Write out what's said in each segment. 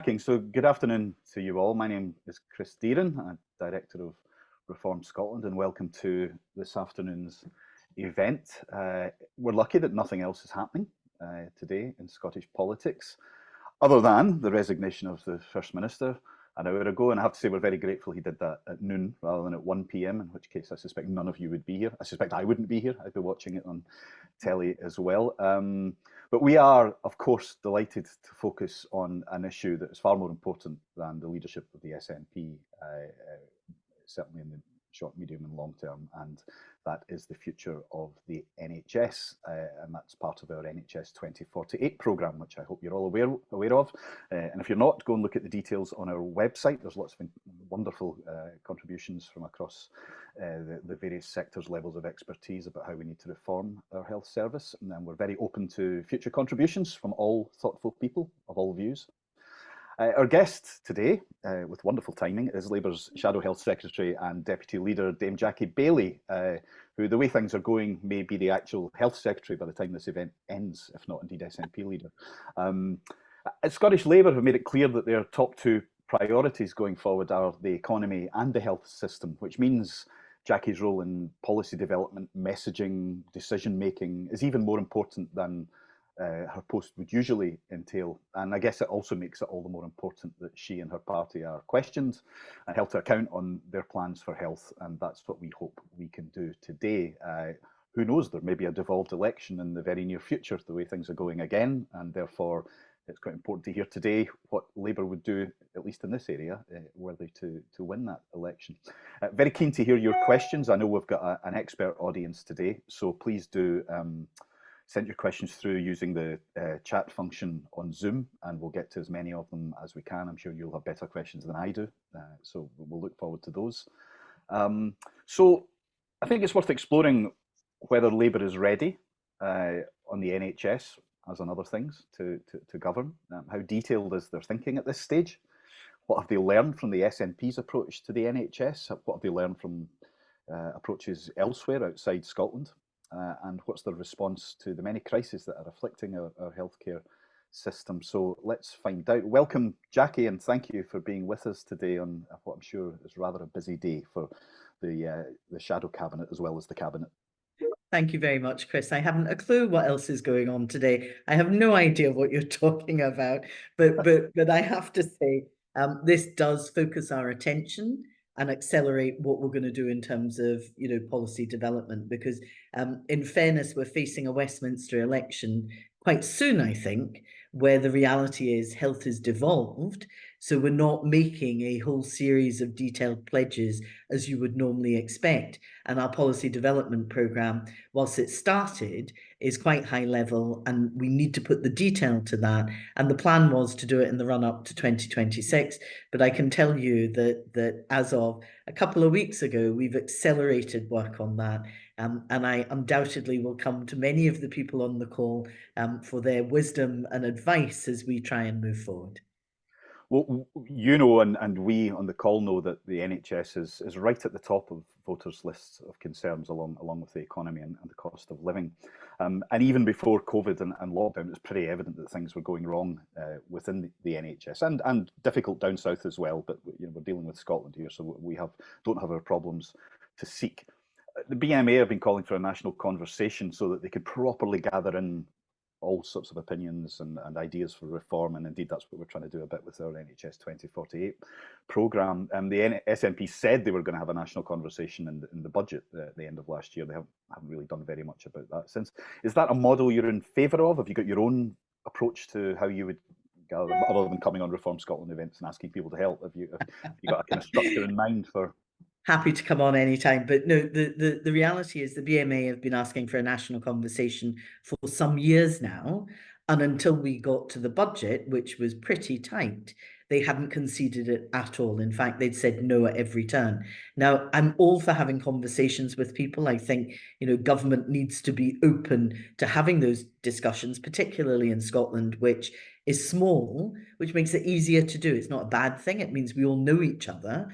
So good afternoon to you all. My name is Chris Deeran, I'm Director of Reform Scotland, and welcome to this afternoon's event. We're lucky that nothing else is happening today in Scottish politics, other than the resignation of the First Minister an hour ago. And I have to say we're very grateful he did that at noon rather than at 1 p.m, in which case I suspect none of you would be here. I suspect I wouldn't be here. I'd be watching it on telly as well. But we are, of course, delighted to focus on an issue that is far more important than the leadership of the SNP, certainly in the short, medium and long term, and that is the future of the NHS, and that's part of our NHS 2048 programme, which I hope you're all aware of. And if you're not, go and look at the details on our website. There's lots of wonderful contributions from across the various sectors, levels of expertise about how we need to reform our health service. And then we're very open to future contributions from all thoughtful people of all views. Our guest today, with wonderful timing, is Labour's Shadow Health Secretary and Deputy Leader, Dame Jackie Baillie, who, the way things are going, may be the actual Health Secretary by the time this event ends, if not indeed SNP Leader. At Scottish Labour have made it clear that their top two priorities going forward are the economy and the health system, which means Jackie's role in policy development, messaging, decision-making is even more important than her post would usually entail. And I guess it also makes it all the more important that she and her party are questioned and held to account on their plans for health. And that's what we hope we can do today. Who knows, there may be a devolved election in the very near future, the way things are going again. And therefore, it's quite important to hear today what Labour would do, at least in this area, were they to win that election. Very keen to hear your questions. I know we've got an expert audience today, so please do send your questions through using the chat function on Zoom, and we'll get to as many of them as we can. I'm sure you'll have better questions than I do, so we'll look forward to those. So I think it's worth exploring whether Labour is ready on the NHS, as on other things, to govern. How detailed is their thinking at this stage? What have they learned from the SNP's approach to the NHS? What have they learned from approaches elsewhere outside Scotland? And what's the response to the many crises that are afflicting our healthcare system? So let's find out. Welcome, Jackie, and thank you for being with us today on what I'm sure is rather a busy day for the Shadow Cabinet as well as the Cabinet. Thank you very much, Chris. I haven't a clue what else is going on today. I have no idea what you're talking about, but I have to say, this does focus our attention and accelerate what we're going to do in terms of, policy development, because in fairness, we're facing a Westminster election quite soon, I think, where the reality is health is devolved. So we're not making a whole series of detailed pledges as you would normally expect. And our policy development programme, whilst it started, is quite high level, and we need to put the detail to that. And the plan was to do it in the run up to 2026. But I can tell you that as of a couple of weeks ago, we've accelerated work on that. And I undoubtedly will come to many of the people on the call for their wisdom and advice as we try and move forward. Well, you know, and we on the call know that the NHS is right at the top of voters' lists of concerns along with the economy and the cost of living. And even before COVID and lockdown, it was pretty evident that things were going wrong within the NHS and difficult down south as well. But we're dealing with Scotland here, so we don't have our problems to seek. The BMA have been calling for a national conversation so that they could properly gather in all sorts of opinions and ideas for reform, and indeed that's what we're trying to do a bit with our NHS 2048 programme. The SNP said they were going to have a national conversation in the budget at the end of last year. They haven't really done very much about that since. Is that a model you're in favour of? Have you got your own approach to how you would gather, other than coming on Reform Scotland events and asking people to help? Have you got a kind of structure in mind for? Happy to come on anytime, but no, the reality is the BMA have been asking for a national conversation for some years now, and until we got to the budget, which was pretty tight, they hadn't conceded it at all. In fact, they'd said no at every turn. Now, I'm all for having conversations with people. I think, government needs to be open to having those discussions, particularly in Scotland, which is small, which makes it easier to do. It's not a bad thing. It means we all know each other.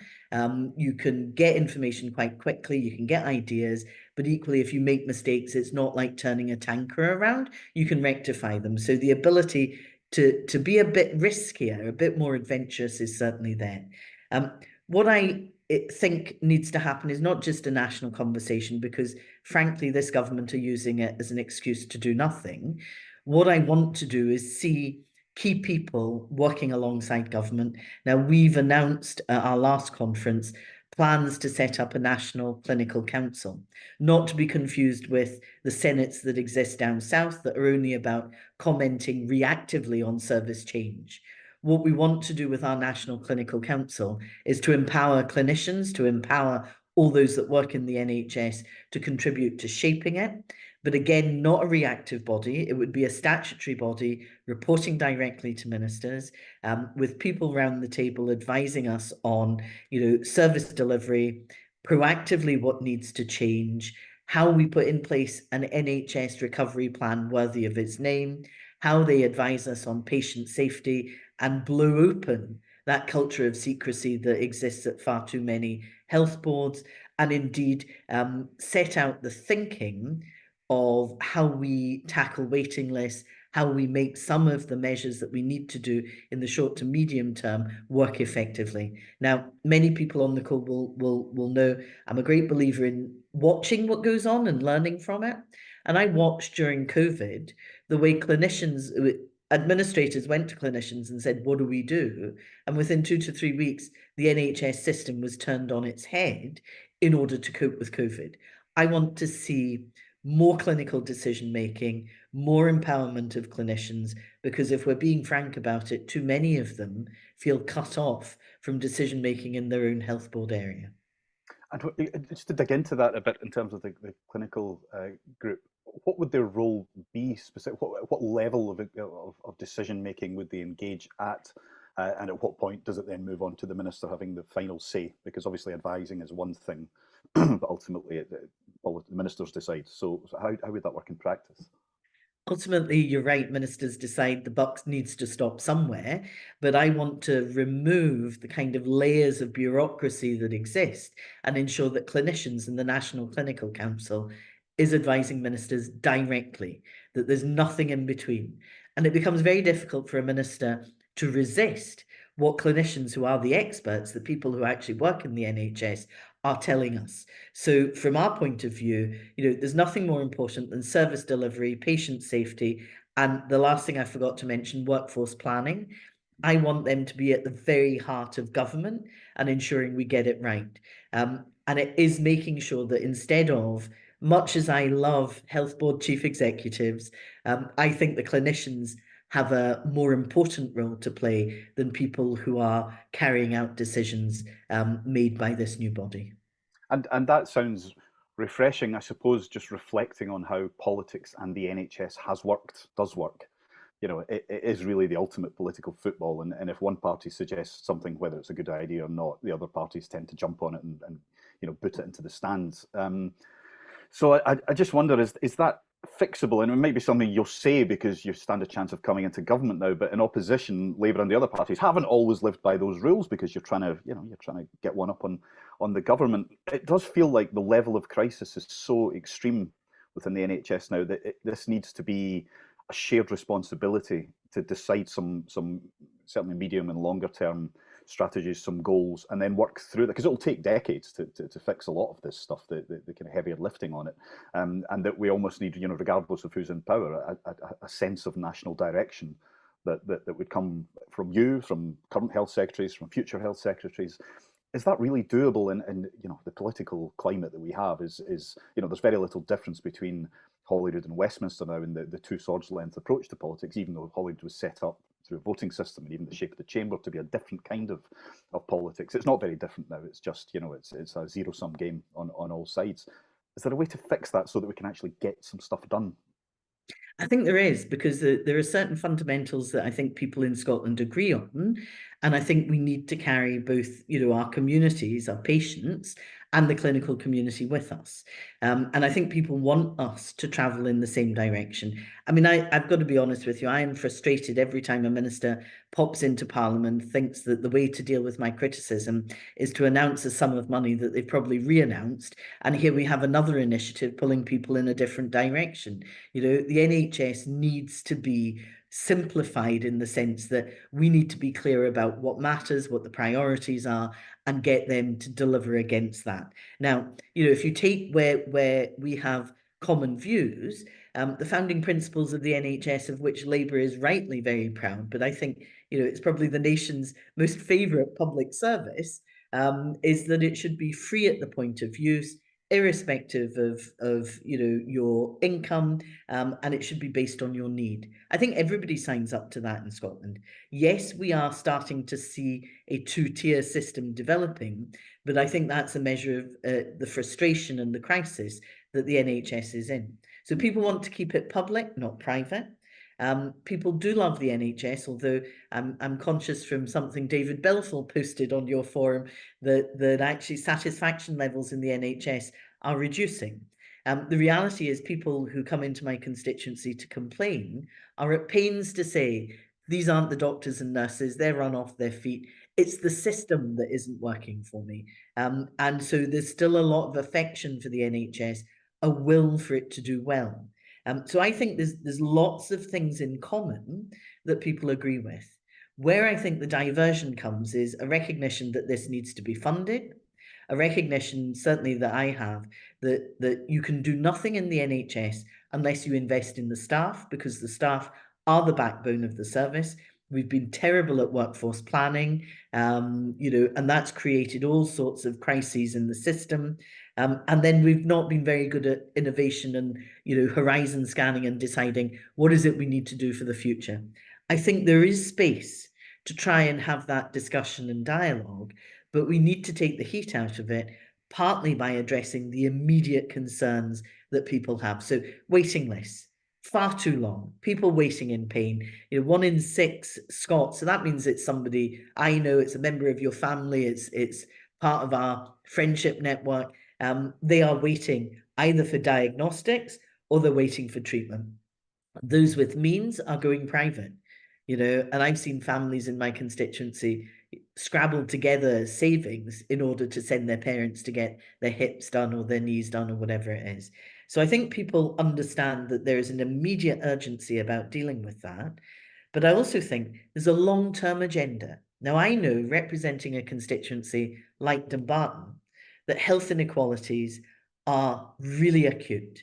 You can get information quite quickly, you can get ideas, but equally, if you make mistakes, it's not like turning a tanker around. You can rectify them. So the ability to be a bit riskier, a bit more adventurous is certainly there. What I think needs to happen is not just a national conversation, because frankly, this government are using it as an excuse to do nothing. What I want to do is see key people working alongside government. Now, we've announced at our last conference plans to set up a national clinical council, not to be confused with the senates that exist down south that are only about commenting reactively on service change. What we want to do with our National Clinical Council is to empower clinicians, to empower all those that work in the NHS to contribute to shaping it. But again, not a reactive body. It would be a statutory body reporting directly to ministers, with people around the table advising us on, service delivery, proactively what needs to change, how we put in place an NHS recovery plan worthy of its name, how they advise us on patient safety, and blow open that culture of secrecy that exists at far too many health boards, and indeed set out the thinking of how we tackle waiting lists, how we make some of the measures that we need to do in the short to medium term work effectively. Now, many people on the call will know I'm a great believer in watching what goes on and learning from it. And I watched during COVID the way administrators went to clinicians and said, what do we do? And within 2 to 3 weeks, the NHS system was turned on its head in order to cope with COVID. I want to see more clinical decision making, more empowerment of clinicians, because if we're being frank about it, too many of them feel cut off from decision making in their own health board area. And just to dig into that a bit in terms of the clinical group, what would their role be specific? What level of decision making would they engage at? And at what point does it then move on to the minister having the final say? Because obviously advising is one thing, but ultimately the ministers decide. So how would that work in practice? Ultimately, you're right, ministers decide the buck needs to stop somewhere, but I want to remove the kind of layers of bureaucracy that exist and ensure that clinicians in the National Clinical Council is advising ministers directly, that there's nothing in between. And it becomes very difficult for a minister to resist what clinicians who are the experts, the people who actually work in the NHS, are telling us. So from our point of view, there's nothing more important than service delivery, patient safety, and the last thing I forgot to mention, workforce planning. I want them to be at the very heart of government and ensuring we get it right. And it is making sure that instead of, much as I love health board chief executives, I think the clinicians have a more important role to play than people who are carrying out decisions made by this new body. And that sounds refreshing, I suppose, just reflecting on how politics and the NHS does work. It is really the ultimate political football, and if one party suggests something, whether it's a good idea or not, the other parties tend to jump on it and boot it into the stands. So I just wonder, is that fixable? And it might be something you'll say because you stand a chance of coming into government now, but in opposition, Labour and the other parties haven't always lived by those rules because you're trying to get one up on the government. It does feel like the level of crisis is so extreme within the NHS now that this needs to be a shared responsibility to decide some certainly medium and longer term strategies, some goals, and then work through that, because it'll take decades to fix a lot of this stuff, the kind of heavier lifting on it, and that we almost need, regardless of who's in power, a sense of national direction that would come from you, from current health secretaries, from future health secretaries. Is that really doable in the political climate that we have? Is there's very little difference between Holyrood and Westminster now in the two swords length approach to politics, even though Holyrood was set up through a voting system and even the shape of the chamber to be a different kind of politics. It's not very different now. It's just, it's a zero-sum game on all sides. Is there a way to fix that so that we can actually get some stuff done? I think there is, because there are certain fundamentals that I think people in Scotland agree on. And I think we need to carry both, our communities, our patients, and the clinical community with us. And I think people want us to travel in the same direction. I mean, I've got to be honest with you, I am frustrated every time a minister pops into Parliament, thinks that the way to deal with my criticism is to announce a sum of money that they've probably re-announced. And here we have another initiative pulling people in a different direction. The NHS needs to be simplified in the sense that we need to be clear about what matters, what the priorities are, and get them to deliver against that. Now, if you take where we have common views, the founding principles of the NHS, of which Labour is rightly very proud, but I think it's probably the nation's most favourite public service, is that it should be free at the point of use, irrespective of your income, and it should be based on your need. I think everybody signs up to that in Scotland. Yes, we are starting to see a two-tier system developing, but I think that's a measure of the frustration and the crisis that the NHS is in. So people want to keep it public, not private. People do love the NHS, although I'm conscious from something David Belfall posted on your forum that actually satisfaction levels in the NHS are reducing. The reality is people who come into my constituency to complain are at pains to say, these aren't the doctors and nurses, they're run off their feet. It's the system that isn't working for me. And so there's still a lot of affection for the NHS, a will for it to do well. So I think there's lots of things in common that people agree with. Where I think the diversion comes is a recognition that this needs to be funded, a recognition certainly that I have that you can do nothing in the NHS unless you invest in the staff, because the staff are the backbone of the service. We've been terrible at workforce planning, and that's created all sorts of crises in the system. And then we've not been very good at innovation and, horizon scanning and deciding what is it we need to do for the future. I think there is space to try and have that discussion and dialogue, but we need to take the heat out of it, partly by addressing the immediate concerns that people have. So waiting lists, far too long, people waiting in pain, 1 in 6 Scots. So that means it's somebody I know, it's a member of your family, it's part of our friendship network. They are waiting either for diagnostics or they're waiting for treatment. Those with means are going private, and I've seen families in my constituency scrabble together savings in order to send their parents to get their hips done or their knees done or whatever it is. So I think people understand that there is an immediate urgency about dealing with that. But I also think there's a long-term agenda. Now, I know, representing a constituency like Dumbarton, that health inequalities are really acute,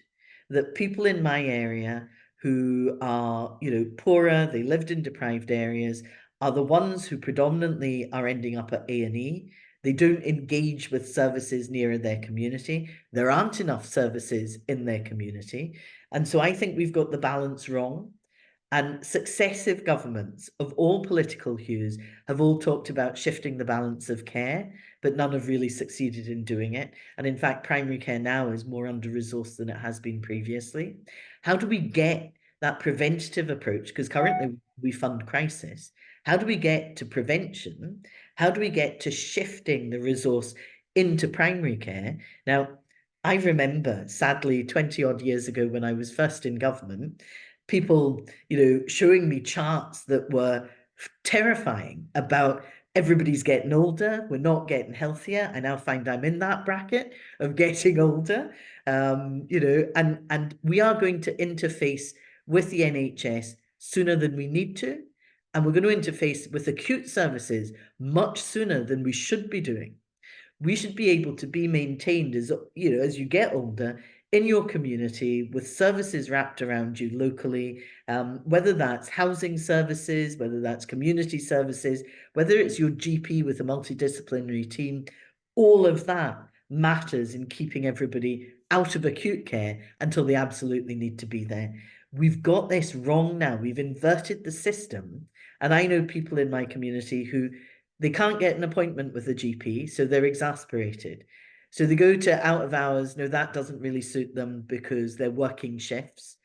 that people in my area who are, poorer, they lived in deprived areas, are the ones who predominantly are ending up at A&E. They don't engage with services nearer their community. There aren't enough services in their community. And so I think we've got the balance wrong. And successive governments of all political hues have all talked about shifting the balance of care, but none have really succeeded in doing it. And in fact, primary care now is more under-resourced than it has been previously. How do we get that preventative approach? Because currently we fund crisis. How do we get to prevention? How do we get to shifting the resource into primary care? Now, I remember, sadly, 20 odd years ago when I was first in government, people, showing me charts that were terrifying about everybody's getting older, we're not getting healthier. I now find I'm in that bracket of getting older, and we are going to interface with the NHS sooner than we need to, and we're going to interface with acute services much sooner than we should be doing. We should be able to be maintained as you get older in your community with services wrapped around you locally, whether that's housing services, whether that's community services, whether it's your GP with a multidisciplinary team. All of that matters in keeping everybody out of acute care until they absolutely need to be there. We've got this wrong now. We've inverted the system. And I know people in my community who they can't get an appointment with a GP, so they're exasperated. So they go to out of hours. No, that doesn't really suit them because they're working shifts.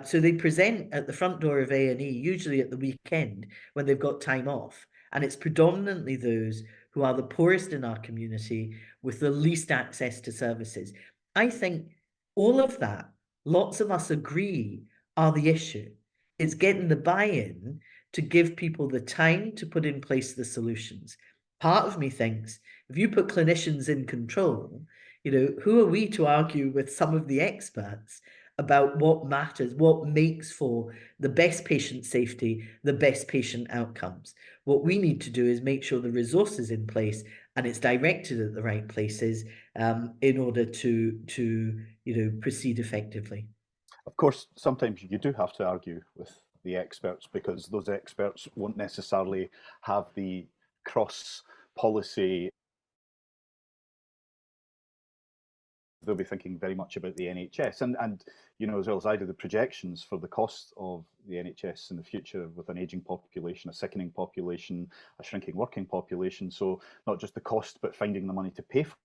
So they present at the front door of A&E, usually at the weekend when they've got time off. And it's predominantly those who are the poorest in our community with the least access to services. I think all of that, lots of us agree, are the issue. It's getting the buy-in to give people the time to put in place the solutions. Part of me thinks if you put clinicians in control, who are we to argue with some of the experts about what matters, what makes for the best patient safety, the best patient outcomes. What we need to do is make sure the resource is in place and it's directed at the right places in order to proceed effectively. Of course, sometimes you do have to argue with the experts because those experts won't necessarily have the cross policy. They'll be thinking very much about the NHS and as well as I do, the projections for the cost of the NHS in the future with an ageing population, a sickening population, a shrinking working population. So not just the cost, but finding the money to pay for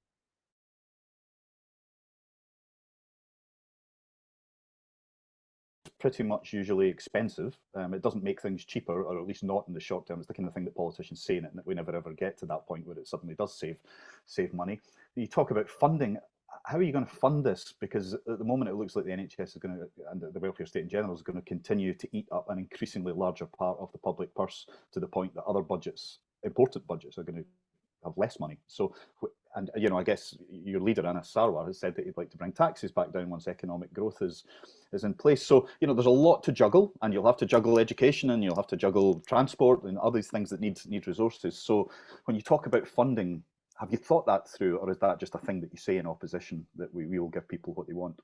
pretty much usually expensive. It doesn't make things cheaper, or at least not in the short term. It's the kind of thing that politicians say, and we never ever get to that point where it suddenly does save money. You talk about funding. How are you going to fund this? Because at the moment it looks like the NHS is going to, and the welfare state in general, is going to continue to eat up an increasingly larger part of the public purse, to the point that other budgets, important budgets, are going to have less money. So, and I guess your leader, Anas Sarwar, has said that he'd like to bring taxes back down once economic growth is in place. So, there's a lot to juggle, and you'll have to juggle education, and you'll have to juggle transport and other things that need resources. So when you talk about funding, have you thought that through, or is that just a thing that you say in opposition, that we will give people what they want?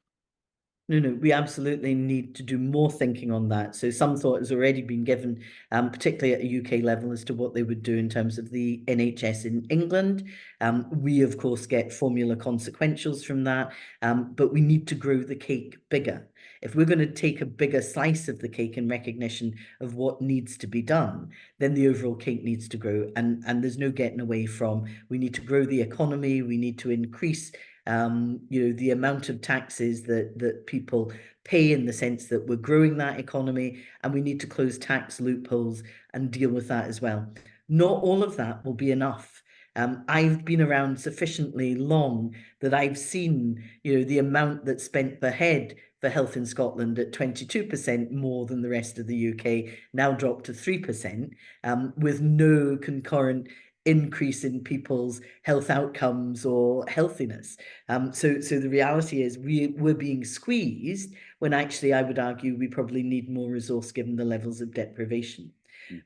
No, we absolutely need to do more thinking on that. So some thought has already been given, particularly at a UK level, as to what they would do in terms of the NHS in England. We, of course, get formula consequentials from that, but we need to grow the cake bigger. If we're going to take a bigger slice of the cake in recognition of what needs to be done, then the overall cake needs to grow. And there's no getting away from, we need to grow the economy, we need to increase the amount of taxes that people pay, in the sense that we're growing that economy, and we need to close tax loopholes and deal with that as well. Not all of that will be enough. I've been around sufficiently long that I've seen, the amount that's spent per head for health in Scotland at 22% more than the rest of the UK, now dropped to 3%, with no concurrent increase in people's health outcomes or healthiness. So the reality is we're being squeezed, when actually I would argue we probably need more resource given the levels of deprivation.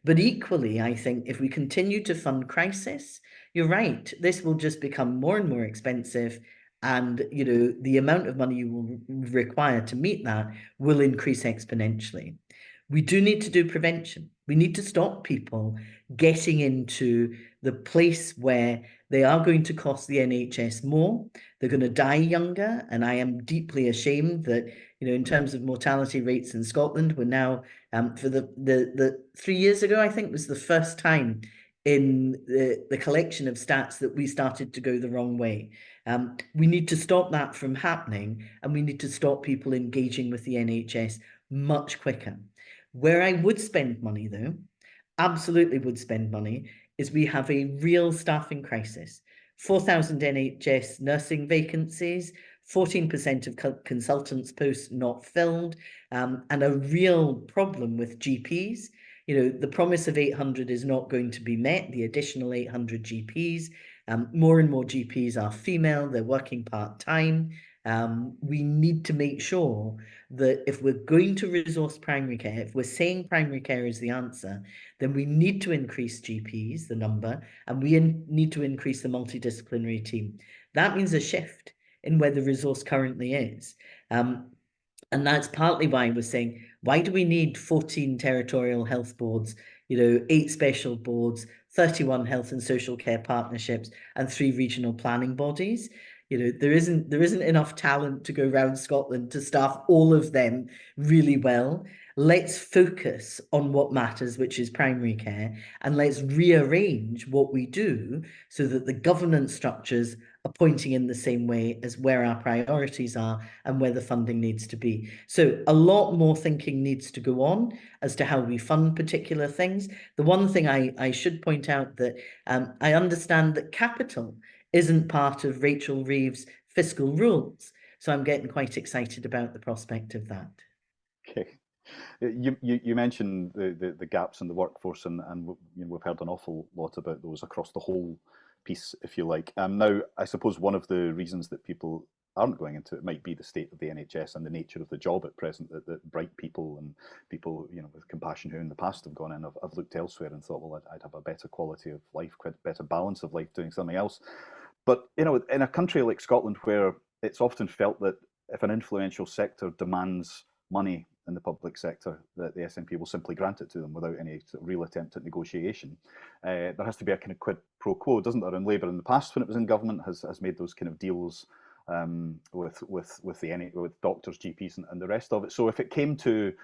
But equally, I think if we continue to fund crisis, you're right, this will just become more and more expensive, and the amount of money you will require to meet that will increase exponentially. We do need to do prevention. We need to stop people getting into the place where they are going to cost the NHS more. They're going to die younger. And I am deeply ashamed that, in terms of mortality rates in Scotland, we're now, for the 3 years ago, I think, was the first time in the collection of stats that we started to go the wrong way. We need to stop that from happening, and we need to stop people engaging with the NHS much quicker. Where I would spend money, though, absolutely would spend money, is we have a real staffing crisis. 4,000 NHS nursing vacancies, 14% of consultants' posts not filled, and a real problem with GPs. The promise of 800 is not going to be met, the additional 800 GPs. More and more GPs are female, they're working part-time. We need to make sure that if we're going to resource primary care, if we're saying primary care is the answer, then we need to increase GPs, the number, and we need to increase the multidisciplinary team. That means a shift in where the resource currently is. And that's partly why we're saying, why do we need 14 territorial health boards, 8 special boards, 31 health and social care partnerships, and 3 regional planning bodies? There isn't enough talent to go around Scotland to staff all of them really well. Let's focus on what matters, which is primary care, and let's rearrange what we do so that the governance structures are pointing in the same way as where our priorities are and where the funding needs to be. So a lot more thinking needs to go on as to how we fund particular things. The one thing I should point out that I understand that capital isn't part of Rachel Reeves' fiscal rules. So I'm getting quite excited about the prospect of that. Okay. You mentioned the gaps in the workforce, and we've heard an awful lot about those across the whole piece, if you like. Now, I suppose one of the reasons that people aren't going into it. It might be the state of the NHS and the nature of the job at present that bright people and people, you know, with compassion who in the past have gone in, have looked elsewhere and thought, well, I'd have a better quality of life, quite better balance of life doing something else. But, you know, in a country like Scotland, where it's often felt that if an influential sector demands money in the public sector, that the SNP will simply grant it to them without any sort of real attempt at negotiation. There has to be a kind of quid pro quo, doesn't there? And Labour in the past, when it was in government, has made those kind of deals with doctors, GPs, and the rest of it. So if it came to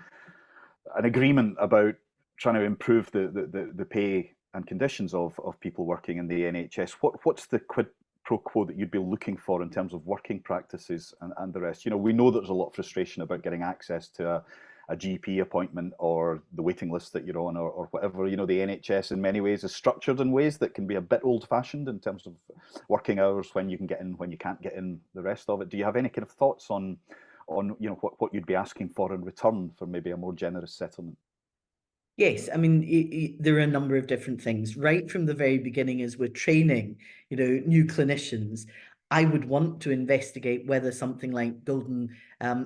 an agreement about trying to improve the pay and conditions of people working in the NHS, what's the quid pro quo that you'd be looking for in terms of working practices and the rest? You know, we know there's a lot of frustration about getting access to a GP appointment or the waiting list that you're on or whatever. You know, the NHS in many ways is structured in ways that can be a bit old-fashioned in terms of working hours, when you can get in, when you can't get in, the rest of it. Do you have any kind of thoughts on you know, what you'd be asking for in return for maybe a more generous settlement? Yes, I mean, there are a number of different things. Right from the very beginning, as we're training, you know, new clinicians, I would want to investigate whether something like golden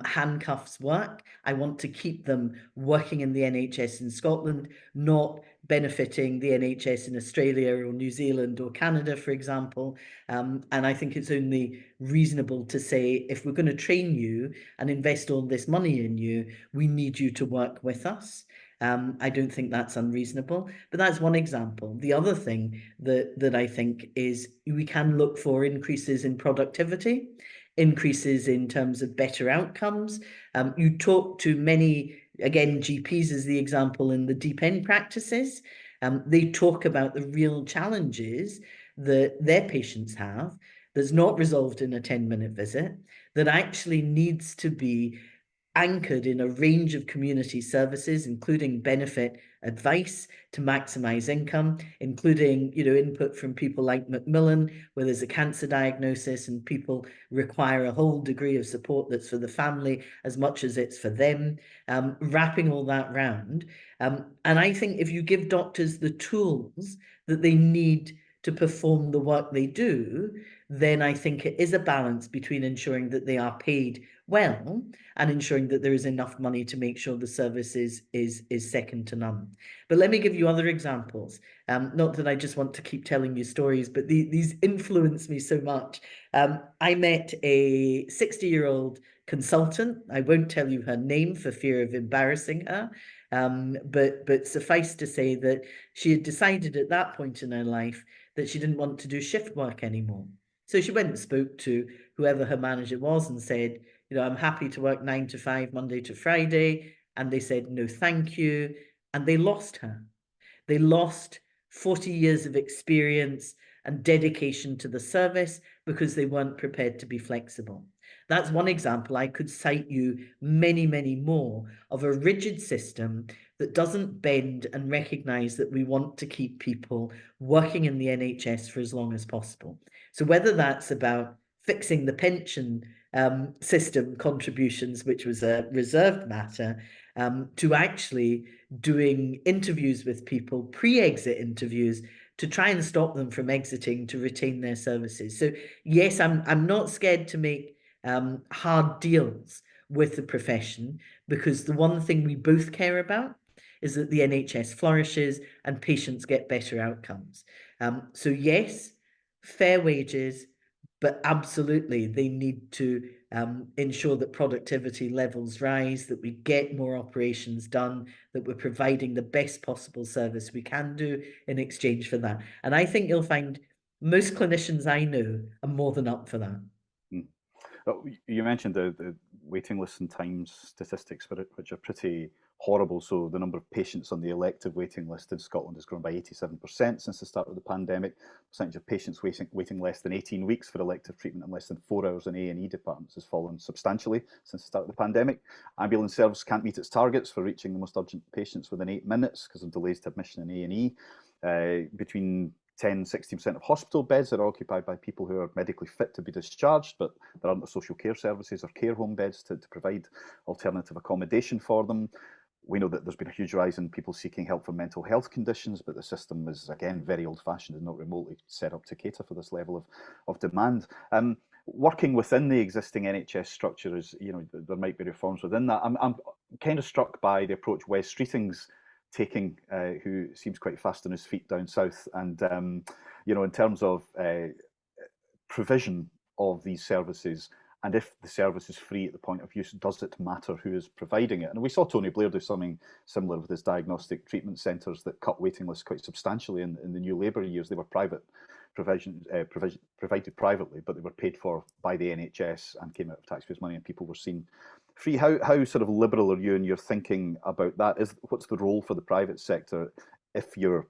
handcuffs work. I want to keep them working in the NHS in Scotland, not benefiting the NHS in Australia or New Zealand or Canada, for example. And I think it's only reasonable to say, if we're going to train you and invest all this money in you, we need you to work with us. I don't think that's unreasonable, but that's one example. The other thing that I think is we can look for increases in productivity, increases in terms of better outcomes. You talk to many, again, GPs as the example in the deep end practices. They talk about the real challenges that their patients have that's not resolved in a 10-minute visit, that actually needs to be anchored in a range of community services, including benefit advice to maximize income, including, you know, input from people like Macmillan, where there's a cancer diagnosis and people require a whole degree of support that's for the family as much as it's for them, wrapping all that round. And I think if you give doctors the tools that they need to perform the work they do, then I think it is a balance between ensuring that they are paid well and ensuring that there is enough money to make sure the service is second to none. But let me give you other examples. Not that I just want to keep telling you stories, but these influence me so much. I met a 60-year-old consultant. I won't tell you her name for fear of embarrassing her. But suffice to say that she had decided at that point in her life that she didn't want to do shift work anymore. So she went and spoke to whoever her manager was and said, you know, I'm happy to work 9 to 5, Monday to Friday. And they said, no, thank you. And they lost her. They lost 40 years of experience and dedication to the service because they weren't prepared to be flexible. That's one example. I could cite you many, many more of a rigid system that doesn't bend and recognize that we want to keep people working in the NHS for as long as possible. So whether that's about fixing the pension system contributions, which was a reserved matter, to actually doing interviews with people, pre-exit interviews, to try and stop them from exiting to retain their services. So yes, I'm not scared to make hard deals with the profession, because the one thing we both care about is that the NHS flourishes and patients get better outcomes. So yes, fair wages, but absolutely they need to ensure that productivity levels rise, that we get more operations done, that we're providing the best possible service we can do in exchange for that. And I think you'll find most clinicians I know are more than up for that. You mentioned the waiting lists and times statistics, which are pretty horrible. So the number of patients on the elective waiting list in Scotland has grown by 87% since the start of the pandemic. The percentage of patients waiting less than 18 weeks for elective treatment and less than 4 hours in A&E departments has fallen substantially since the start of the pandemic. Ambulance service can't meet its targets for reaching the most urgent patients within 8 minutes because of delays to admission in A&E. Between 10–16% of hospital beds are occupied by people who are medically fit to be discharged, but there aren't the social care services or care home beds to provide alternative accommodation for them. We know that there's been a huge rise in people seeking help for mental health conditions, but the system is, again, very old-fashioned and not remotely set up to cater for this level of demand. working within the existing NHS structure, is, you know, there might be reforms within that. I'm kind of struck by the approach Wes Streeting's taking, who seems quite fast on his feet down south, and you know, in terms of provision of these services. And if the service is free at the point of use, does it matter who is providing it? And we saw Tony Blair do something similar with his diagnostic treatment centres that cut waiting lists quite substantially in the new Labour years. They were provided privately, but they were paid for by the NHS and came out of taxpayers' money, and people were seen free. How sort of liberal are you in your thinking about that? What's the role for the private sector if your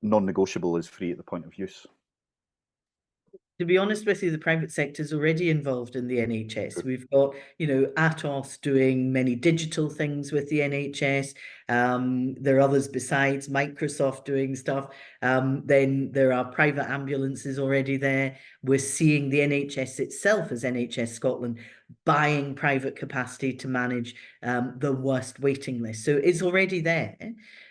non-negotiable is free at the point of use? To be honest with you, the private sector is already involved in the NHS. We've got, you know, Atos doing many digital things with the NHS. There are others besides, Microsoft doing stuff. Then there are private ambulances already there. We're seeing the NHS itself as NHS Scotland buying private capacity to manage the worst waiting list. So it's already there.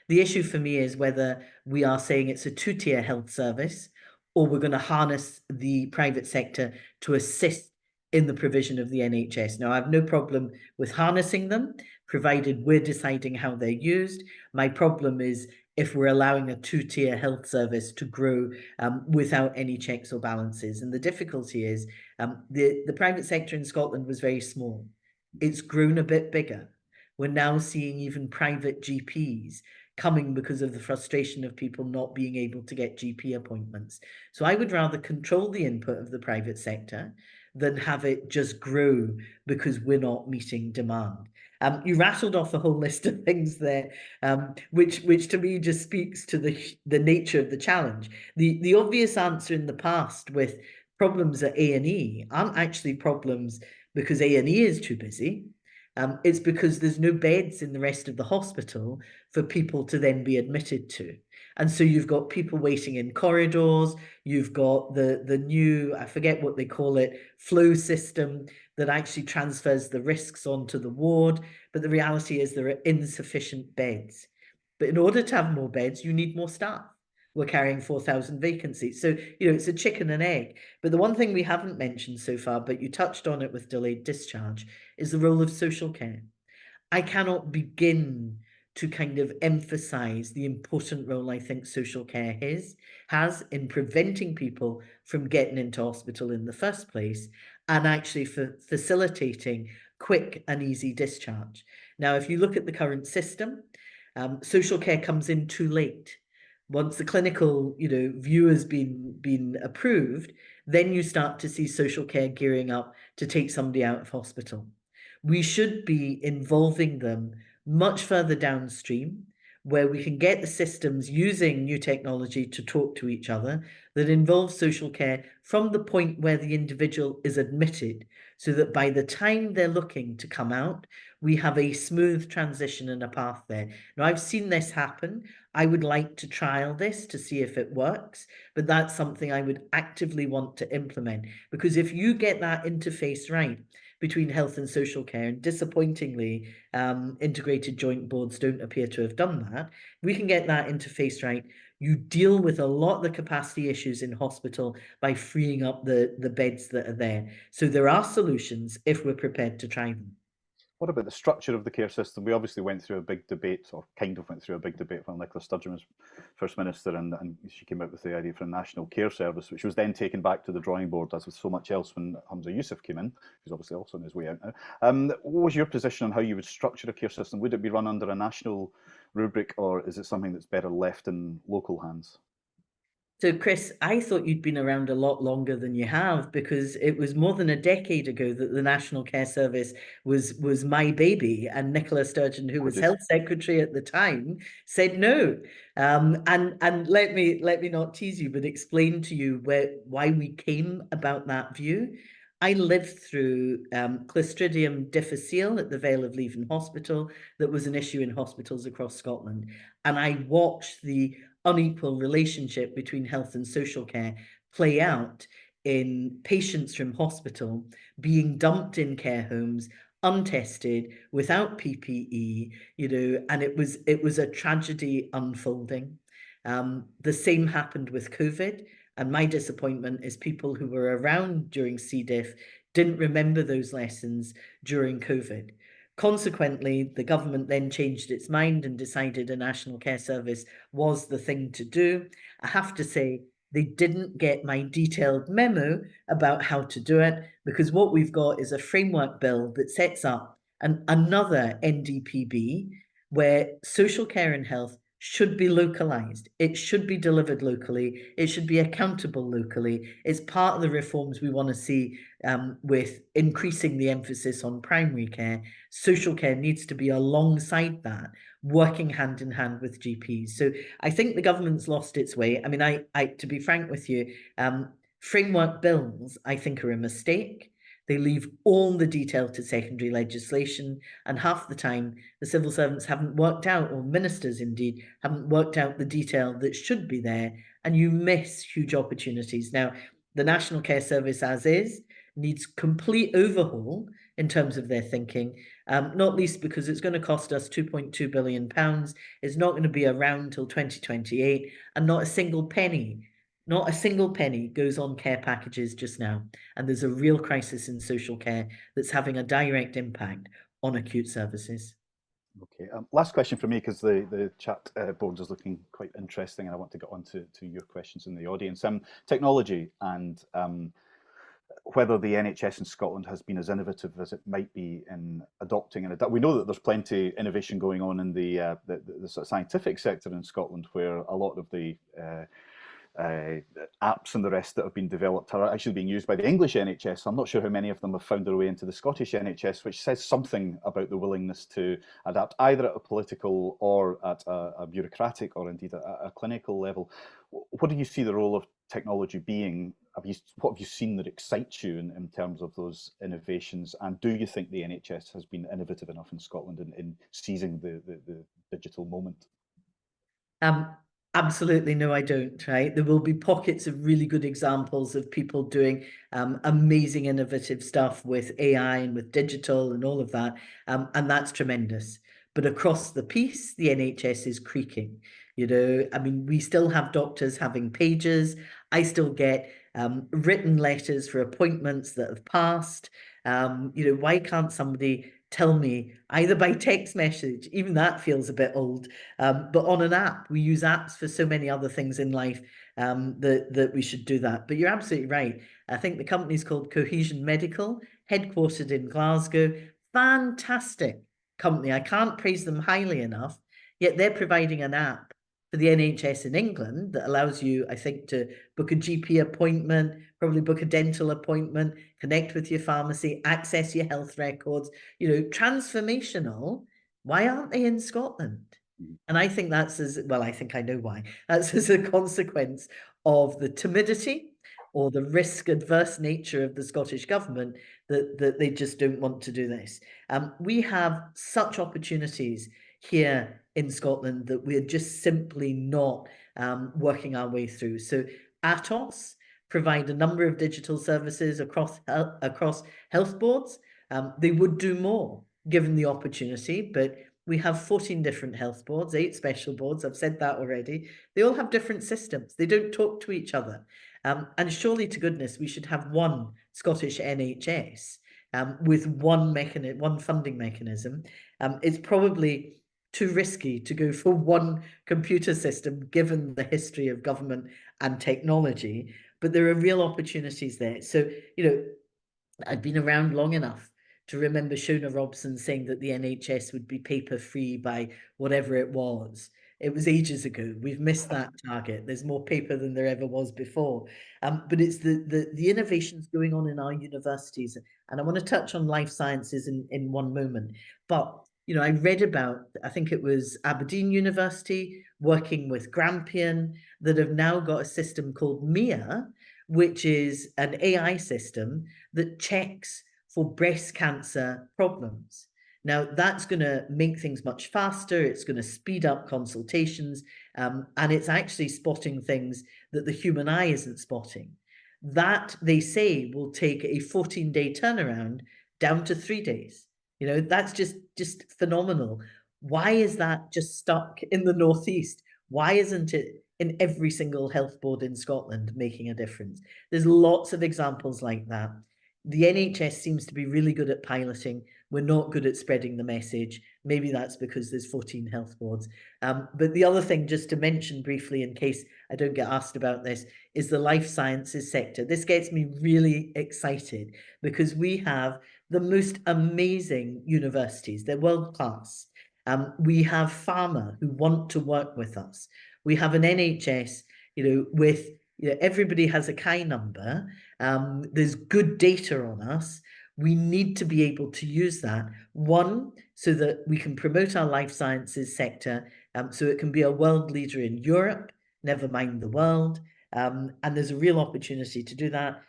The issue for me is whether we are saying it's a two-tier health service, or we're going to harness the private sector to assist in the provision of the NHS. Now, I have no problem with harnessing them, provided we're deciding how they're used. My problem is if we're allowing a two-tier health service to grow without any checks or balances. And the difficulty is the private sector in Scotland was very small. It's grown a bit bigger. We're now seeing even private GPs coming because of the frustration of people not being able to get GP appointments. So I would rather control the input of the private sector than have it just grow because we're not meeting demand. You rattled off a whole list of things there, which to me just speaks to the nature of the challenge. The obvious answer in the past with problems at A&E aren't actually problems because A&E is too busy. It's because there's no beds in the rest of the hospital for people to then be admitted to. And so you've got people waiting in corridors, you've got the new, I forget what they call it, flow system that actually transfers the risks onto the ward. But the reality is there are insufficient beds. But in order to have more beds, you need more staff. We're carrying 4,000 vacancies. So, you know, it's a chicken and egg. But the one thing we haven't mentioned so far, but you touched on it with delayed discharge, is the role of social care. I cannot begin to kind of emphasize the important role I think social care has in preventing people from getting into hospital in the first place, and actually for facilitating quick and easy discharge. Now, if you look at the current system, social care comes in too late. Once the clinical, you know, view has been approved, then you start to see social care gearing up to take somebody out of hospital. We should be involving them much further downstream, where we can get the systems using new technology to talk to each other that involves social care from the point where the individual is admitted, so that by the time they're looking to come out, we have a smooth transition and a path there. Now, I've seen this happen. I would like to trial this to see if it works, but that's something I would actively want to implement, because if you get that interface right between health and social care, and disappointingly, integrated joint boards don't appear to have done that. We can get that interface right. You deal with a lot of the capacity issues in hospital by freeing up the beds that are there. So there are solutions if we're prepared to try them. What about the structure of the care system? We obviously went through a big debate, or kind of went through a big debate when Nicola Sturgeon was First Minister, and she came out with the idea for a national care service, which was then taken back to the drawing board, as with so much else, when Hamza Yousaf came in, who's obviously also on his way out now. What was your position on how you would structure a care system? Would it be run under a national rubric, or is it something that's better left in local hands? So, Chris, I thought you'd been around a lot longer than you have, because it was more than a decade ago that the National Care Service was my baby, and Nicola Sturgeon, who was Health Secretary at the time, said no. And let me not tease you, but explain to you why we came about that view. I lived through Clostridium difficile at the Vale of Leven Hospital. That was an issue in hospitals across Scotland, and I watched the unequal relationship between health and social care play out in patients from hospital being dumped in care homes, untested, without PPE, you know, and it was a tragedy unfolding. The same happened with COVID. And my disappointment is people who were around during C. diff didn't remember those lessons during COVID. Consequently, the government then changed its mind and decided a national care service was the thing to do. I have to say, they didn't get my detailed memo about how to do it, because what we've got is a framework bill that sets up another NDPB where social care and health should be localized. It should be delivered locally. It should be accountable locally. It's part of the reforms we want to see with increasing the emphasis on primary care. Social care needs to be alongside that, working hand in hand with GPs. So I think the government's lost its way. I mean, I to be frank with you, framework bills, I think, are a mistake. They leave all the detail to secondary legislation, and half the time the civil servants haven't worked out, or ministers indeed, haven't worked out the detail that should be there, and you miss huge opportunities. Now, the National Care Service as is needs complete overhaul in terms of their thinking, not least because it's going to cost us £2.2 billion. It's not going to be around till 2028, and not a single penny goes on care packages just now. And there's a real crisis in social care that's having a direct impact on acute services. Okay, last question for me, because the chat board is looking quite interesting, and I want to get on to your questions in the audience. Technology and whether the NHS in Scotland has been as innovative as it might be in adopting and we know that there's plenty of innovation going on in the sort of scientific sector in Scotland, where a lot of the apps and the rest that have been developed are actually being used by the English NHS. I'm not sure how many of them have found their way into the Scottish NHS, which says something about the willingness to adapt, either at a political or at a bureaucratic or indeed a clinical level. What do you see the role of technology being? What have you seen that excites you in terms of those innovations? And do you think the NHS has been innovative enough in Scotland in seizing the digital moment? Absolutely no, I don't, right? There will be pockets of really good examples of people doing amazing innovative stuff with AI and with digital and all of that, and that's tremendous. But across the piece, the NHS is creaking. You know, I mean, we still have doctors having pages. I still get written letters for appointments that have passed. You know, why can't somebody tell me either by text message? Even that feels a bit old, but on an app. We use apps for so many other things in life that we should do that. But you're absolutely right. I think the company's called Cohesion Medical, headquartered in Glasgow. Fantastic company. I can't praise them highly enough. Yet they're providing an app for the NHS in England that allows you, I think, to book a GP appointment, probably book a dental appointment, connect with your pharmacy, access your health records, you know, transformational. Why aren't they in Scotland? And I think that's I think I know why. That's as a consequence of the timidity or the risk-adverse nature of the Scottish government, that they just don't want to do this. We have such opportunities here in Scotland that we're just simply not working our way through. So Atos provide a number of digital services across health boards. They would do more given the opportunity, but we have 14 different health boards, 8 special boards. I've said that already. They all have different systems. They don't talk to each other. And surely to goodness, we should have one Scottish NHS with one funding mechanism. It's probably too risky to go for one computer system, given the history of government and technology, but there are real opportunities there. So, you know, I've been around long enough to remember Shona Robson saying that the NHS would be paper-free by whatever it was. It was ages ago. We've missed that target. There's more paper than there ever was before. But it's the innovations going on in our universities. And I want to touch on life sciences in one moment. But, you know, I read about, I think it was Aberdeen University, working with Grampian, that have now got a system called MIA, which is an AI system that checks for breast cancer problems. Now, that's going to make things much faster. It's going to speed up consultations, and it's actually spotting things that the human eye isn't spotting. That, they say, will take a 14-day turnaround down to 3 days. You know, that's just phenomenal. Why is that just stuck in the Northeast? Why isn't it in every single health board in Scotland making a difference. There's lots of examples like that. The NHS seems to be really good at piloting. We're not good at spreading the message. Maybe that's because there's 14 health boards. But the other thing, just to mention briefly, in case I don't get asked about this, is the life sciences sector. This gets me really excited because we have the most amazing universities. They're world class. We have pharma who want to work with us. We have an NHS, with everybody has a KI number. There's good data on us. We need to be able to use that, one, so that we can promote our life sciences sector, so it can be a world leader in Europe, never mind the world. And there's a real opportunity to do that.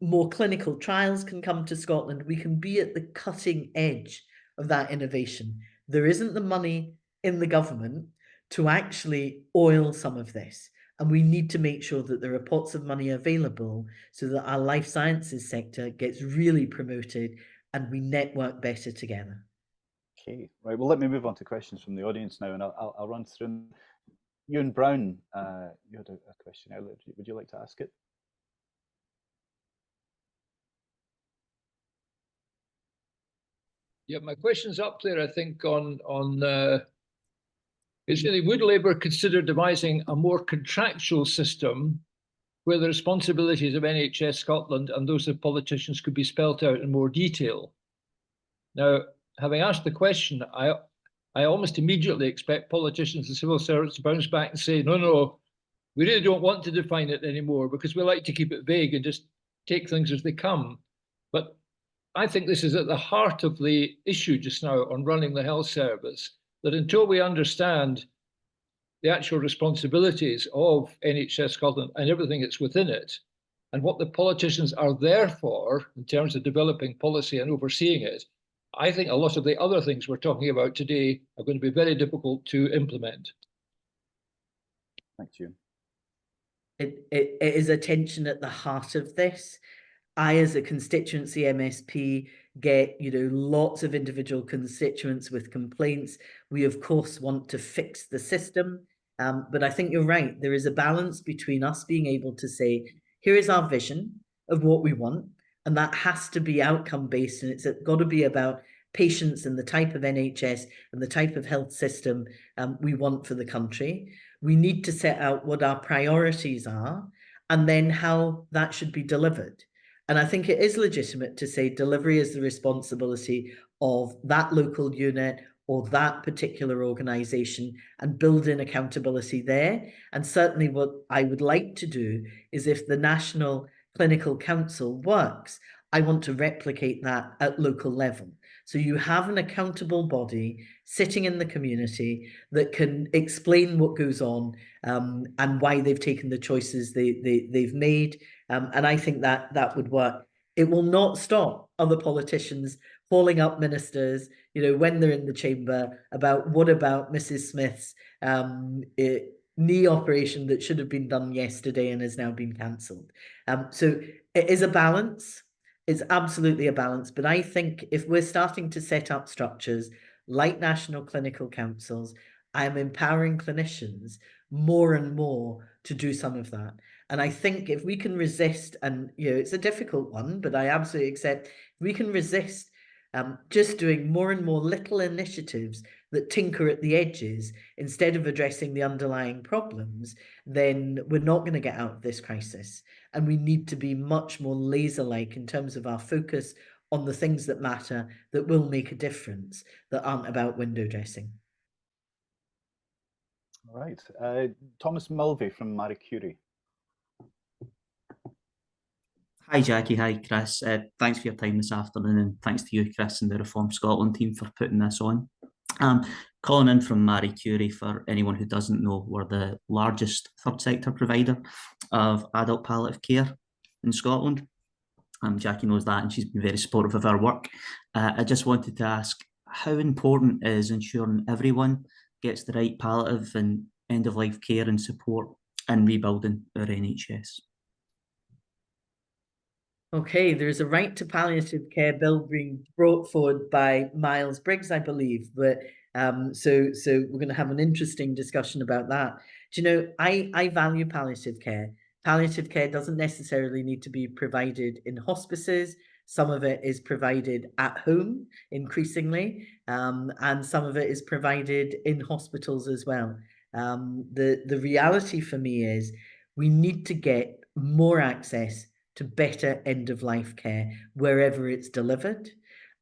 More clinical trials can come to Scotland. We can be at the cutting edge of that innovation. There isn't the money in the government to actually oil some of this. And we need to make sure that there are pots of money available so that our life sciences sector gets really promoted and we network better together. Okay, right. Well, let me move on to questions from the audience now, and I'll run through them. Ewan Brown, you had a question earlier. Would you like to ask it? Yeah, my question's up there, I think, on is really, would Labour consider devising a more contractual system where the responsibilities of NHS Scotland and those of politicians could be spelt out in more detail? Now, having asked the question, I almost immediately expect politicians and civil servants to bounce back and say, no, we really don't want to define it anymore because we like to keep it vague and just take things as they come. But I think this is at the heart of the issue just now on running the health service, that until we understand the actual responsibilities of NHS Scotland and everything that's within it, and what the politicians are there for in terms of developing policy and overseeing it, I think a lot of the other things we're talking about today are going to be very difficult to implement. Thank you. It is a tension at the heart of this. I, as a constituency MSP, get lots of individual constituents with complaints. We of course want to fix the system, but I think you're right. There is a balance between us being able to say, here is our vision of what we want, and that has to be outcome based, and it's got to be about patients and the type of NHS and the type of health system we want for the country. We need to set out what our priorities are and then how that should be delivered. And I think it is legitimate to say delivery is the responsibility of that local unit or that particular organisation, and build in accountability there. And certainly what I would like to do is, if the National Clinical Council works, I want to replicate that at local level. So you have an accountable body sitting in the community that can explain what goes on and why they've taken the choices they've made. And I think that would work. It will not stop other politicians calling up ministers, when they're in the chamber, about what about Mrs. Smith's knee operation that should have been done yesterday and has now been cancelled. So it is a balance. It's absolutely a balance. But I think if we're starting to set up structures like national clinical councils, I am empowering clinicians more and more to do some of that. And I think if we can resist, and it's a difficult one, but I absolutely accept, if we can resist just doing more and more little initiatives that tinker at the edges instead of addressing the underlying problems, then we're not going to get out of this crisis. And we need to be much more laser-like in terms of our focus on the things that matter, that will make a difference, that aren't about window dressing. All right. Thomas Mulvey from Marie Curie. Hi Jackie, hi Chris. Thanks for your time this afternoon, and thanks to you, Chris, and the Reform Scotland team for putting this on. Calling in from Marie Curie, for anyone who doesn't know, we're the largest third sector provider of adult palliative care in Scotland. Jackie knows that, and she's been very supportive of our work. I just wanted to ask, how important is ensuring everyone gets the right palliative and end-of-life care and support in rebuilding our NHS? Okay, there's a right to palliative care bill being brought forward by Miles Briggs, I believe. But so we're going to have an interesting discussion about that. Do you know, I value palliative care. Palliative care doesn't necessarily need to be provided in hospices. Some of it is provided at home increasingly, and some of it is provided in hospitals as well. The reality for me is we need to get more access to better end-of-life care wherever it's delivered.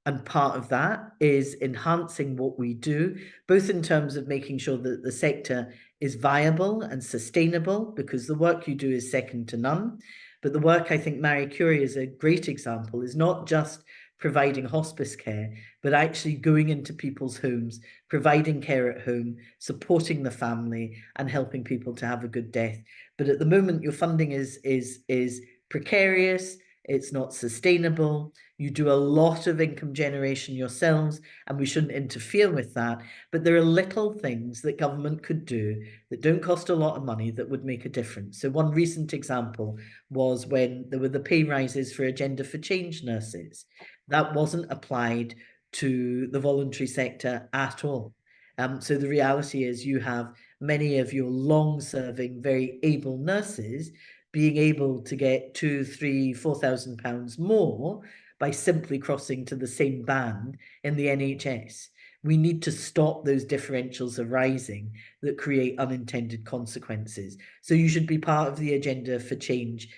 And part of that is enhancing what we do, both in terms of making sure that the sector is viable and sustainable, because the work you do is second to none. But the work, I think Marie Curie is a great example, is not just providing hospice care, but actually going into people's homes, providing care at home, supporting the family, and helping people to have a good death. But at the moment, your funding is precarious. It's not sustainable. You do a lot of income generation yourselves, and we shouldn't interfere with that. But there are little things that government could do that don't cost a lot of money that would make a difference. So one recent example was when there were the pay rises for Agenda for Change nurses. That wasn't applied to the voluntary sector at all. So the reality is you have many of your long-serving, very able nurses being able to get £2,000, £3,000, £4,000 more by simply crossing to the same band in the NHS. We need to stop those differentials arising that create unintended consequences. So you should be part of the Agenda for Change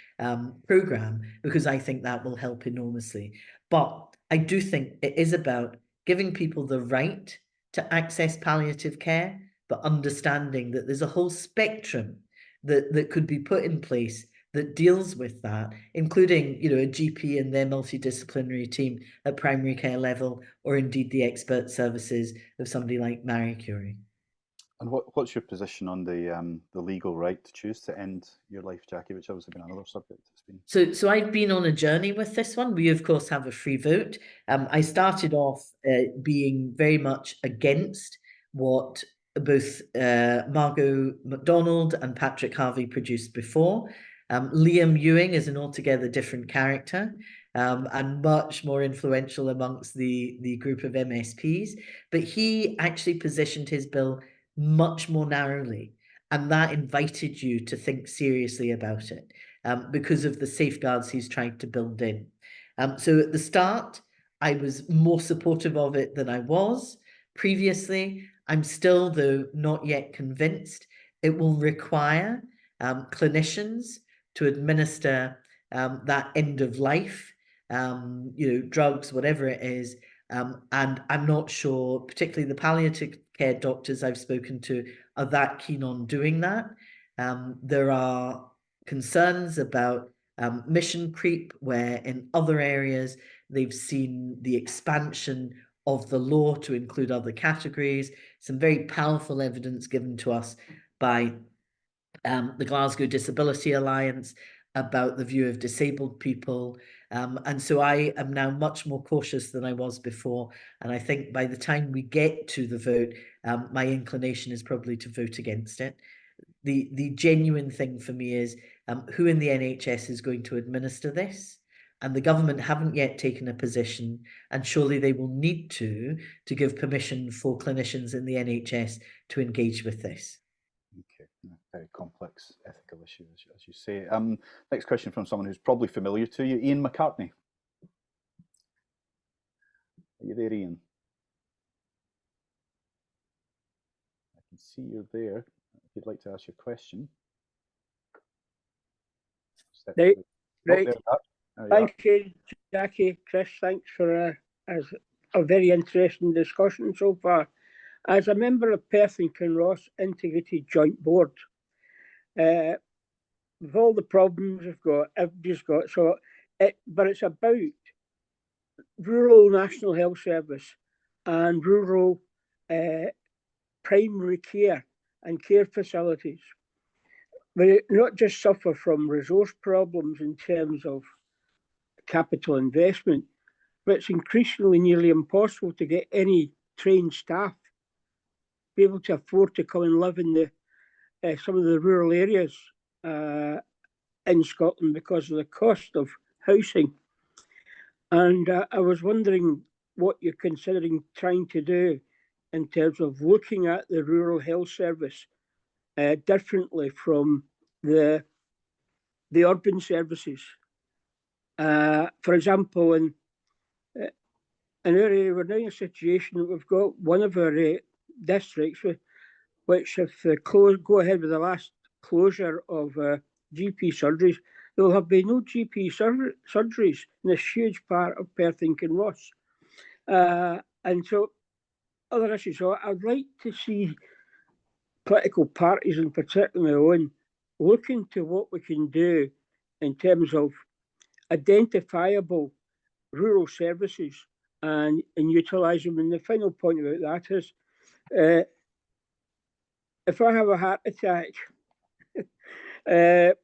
programme, because I think that will help enormously. But I do think it is about giving people the right to access palliative care, but understanding that there's a whole spectrum that could be put in place that deals with that, including, you know, a GP and their multidisciplinary team at primary care level, or indeed the expert services of somebody like Marie Curie. And what's your position on the legal right to choose to end your life, Jackie, which obviously been another subject that's been... So I've been on a journey with this one. We, of course, have a free vote. I started off being very much against what both Margot MacDonald and Patrick Harvey produced before. Liam Ewing is an altogether different character, and much more influential amongst the group of MSPs. But he actually positioned his bill much more narrowly, and that invited you to think seriously about it, because of the safeguards he's trying to build in. So at the start, I was more supportive of it than I was previously. I'm still, though, not yet convinced. It will require clinicians to administer that end of life, you know, drugs, whatever it is. And I'm not sure, particularly the palliative care doctors I've spoken to are that keen on doing that. There are concerns about mission creep, where in other areas they've seen the expansion of the law to include other categories. Some very powerful evidence given to us by the Glasgow Disability Alliance about the view of disabled people. And so I am now much more cautious than I was before. And I think by the time we get to the vote, my inclination is probably to vote against it. The genuine thing for me is who in the NHS is going to administer this? And the government haven't yet taken a position, and surely they will need to give permission for clinicians in the NHS to engage with this. Okay, very complex ethical issue, as you say. Next question from someone who's probably familiar to you, Ian McCartney. Are you there, Ian? I can see you're there. If you'd like to ask your question. Right. Thank you, Jackie. Chris, thanks for a very interesting discussion so far. As a member of Perth and Kinross Integrated Joint Board, with all the problems everybody's got, but it's about rural National Health Service and rural primary care and care facilities. We not just suffer from resource problems in terms of capital investment, but it's increasingly nearly impossible to get any trained staff be able to afford to come and live in some of the rural areas in Scotland because of the cost of housing. And I was wondering what you're considering trying to do in terms of looking at the rural health service differently from the urban services. For example, in our area, we're now in a situation that we've got one of our districts which, if they go ahead with the last closure of GP surgeries, there will have been no GP surgeries in this huge part of Perth and Kinross. And so other issues. So I'd like to see political parties, and particularly my own, look into what we can do in terms of identifiable rural services and utilise them. And the final point about that is, if I have a heart attack, it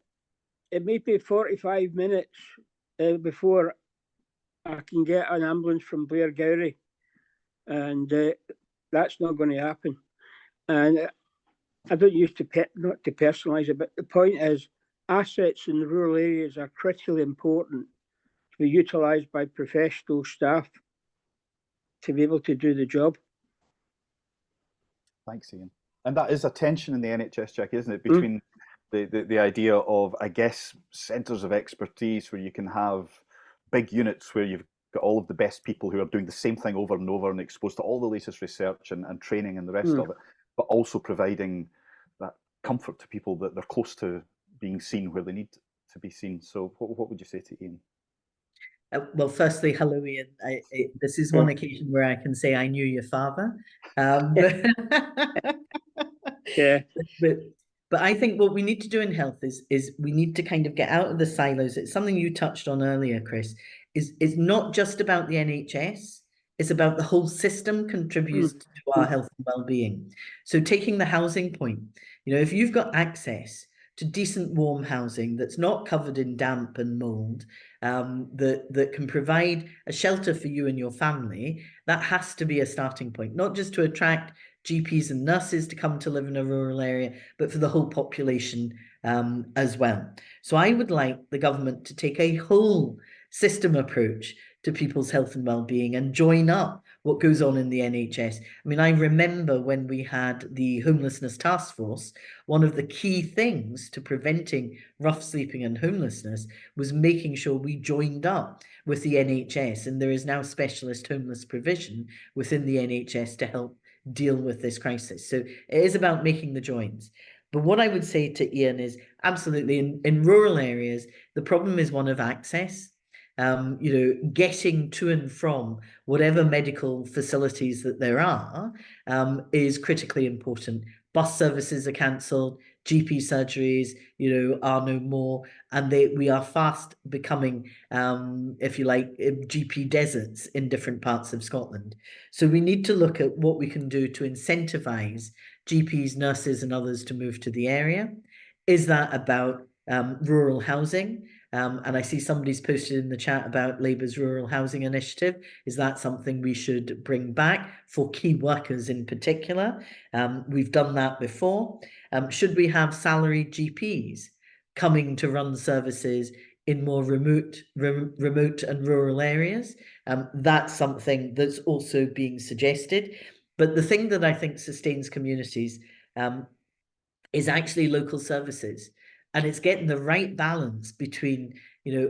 may be 45 minutes before I can get an ambulance from Blairgowrie, and that's not going to happen. And I don't use not to personalise it, but the point is, assets in the rural areas are critically important to be utilised by professional staff to be able to do the job. Thanks, Ian. And that is a tension in the NHS, Jackie, isn't it? Between the idea of, I guess, centres of expertise where you can have big units where you've got all of the best people who are doing the same thing over and over and exposed to all the latest research and training and the rest of it, but also providing that comfort to people that they're close to being seen where they need to be seen. So what would you say to Ian? Well, firstly, hello, Ian. This is one occasion where I can say I knew your father. Yeah. But I think what we need to do in health is we need to kind of get out of the silos. It's something you touched on earlier, Chris. Is not just about the NHS. It's about the whole system contributes to our health and well-being. So taking the housing point, if you've got access to decent warm housing that's not covered in damp and mold, that can provide a shelter for you and your family, that has to be a starting point, not just to attract GPs and nurses to come to live in a rural area, but for the whole population as well. So I would like the government to take a whole system approach to people's health and well-being and join up what goes on in the NHS. I mean, I remember when we had the homelessness task force, one of the key things to preventing rough sleeping and homelessness was making sure we joined up with the NHS, and there is now specialist homeless provision within the NHS to help deal with this crisis. So it is about making the joins. But what I would say to Ian is absolutely in rural areas, the problem is one of access. Getting to and from whatever medical facilities that there are is critically important. Bus services are cancelled, GP surgeries, are no more, and we are fast becoming, if you like, GP deserts in different parts of Scotland. So we need to look at what we can do to incentivise GPs, nurses, and others to move to the area. Is that about rural housing? And I see somebody's posted in the chat about Labour's rural housing initiative. Is that something we should bring back for key workers in particular? We've done that before. Should we have salaried GPs coming to run services in more remote and rural areas? That's something that's also being suggested. But the thing that I think sustains communities is actually local services. And it's getting the right balance between,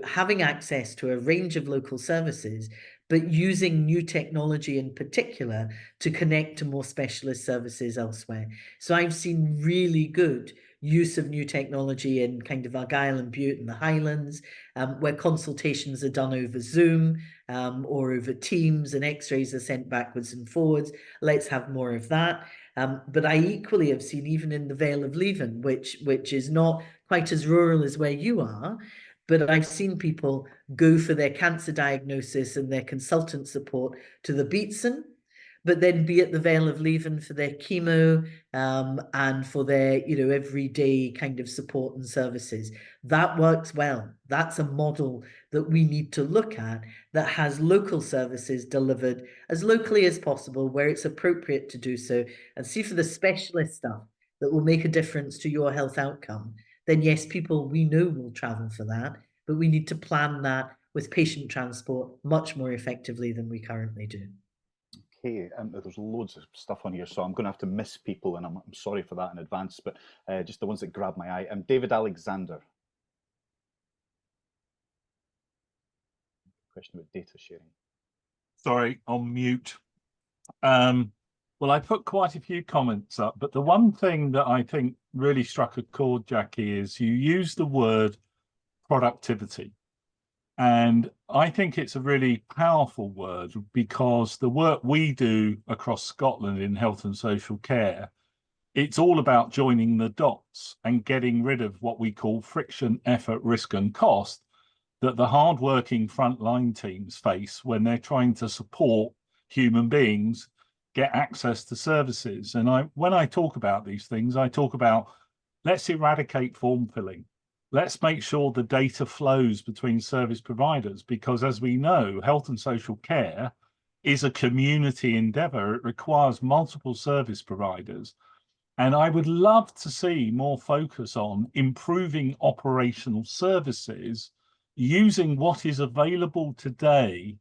having access to a range of local services, but using new technology in particular to connect to more specialist services elsewhere. So I've seen really good use of new technology in kind of Argyll and Bute and the Highlands, where consultations are done over Zoom or over Teams, and x-rays are sent backwards and forwards. Let's have more of that. But I equally have seen, even in the Vale of Leven, which is not quite as rural as where you are, but I've seen people go for their cancer diagnosis and their consultant support to the Beatson, but then be at the Vale of Leven for their chemo and for their, everyday kind of support and services. That works well. That's a model that we need to look at that has local services delivered as locally as possible where it's appropriate to do so, and see for the specialist stuff that will make a difference to your health outcome. Then yes, people we know will travel for that, but we need to plan that with patient transport much more effectively than we currently do. Okay, there's loads of stuff on here, so I'm going to have to miss people, and I'm sorry for that in advance, but just the ones that grab my eye. David Alexander. Question about data sharing. Sorry, on mute. Well, I put quite a few comments up, but the one thing that I think really struck a chord, Jackie, is you use the word productivity. And I think it's a really powerful word, because the work we do across Scotland in health and social care, it's all about joining the dots and getting rid of what we call friction, effort, risk and cost that the hardworking frontline teams face when they're trying to support human beings get access to services. And when I talk about these things, I talk about, let's eradicate form filling. Let's make sure the data flows between service providers, because as we know, health and social care is a community endeavor. It requires multiple service providers. And I would love to see more focus on improving operational services using what is available today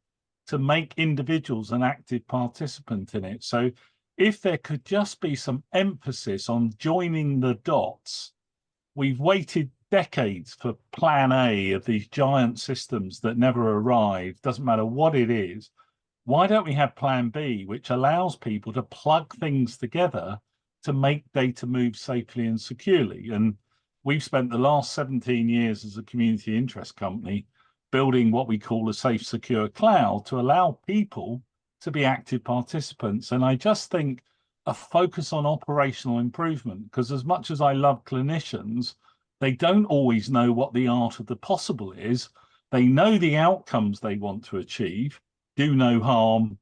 to make individuals an active participant in it. So if there could just be some emphasis on joining the dots. We've waited decades for plan A of these giant systems that never arrive, doesn't matter what it is. Why don't we have plan B, which allows people to plug things together to make data move safely and securely? And we've spent the last 17 years as a community interest company building what we call a safe, secure cloud to allow people to be active participants. And I just think a focus on operational improvement, because as much as I love clinicians, they don't always know what the art of the possible is. They know the outcomes they want to achieve, do no harm,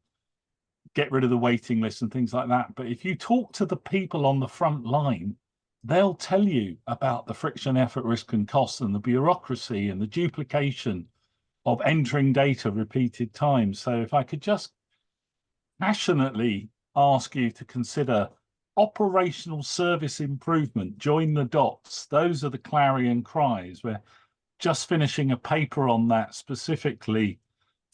get rid of the waiting list and things like that. But if you talk to the people on the front line, they'll tell you about the friction, effort, risk and cost and the bureaucracy and the duplication of entering data repeated times. So if I could just passionately ask you to consider operational service improvement, join the dots. Those are the clarion cries. We're just finishing a paper on that specifically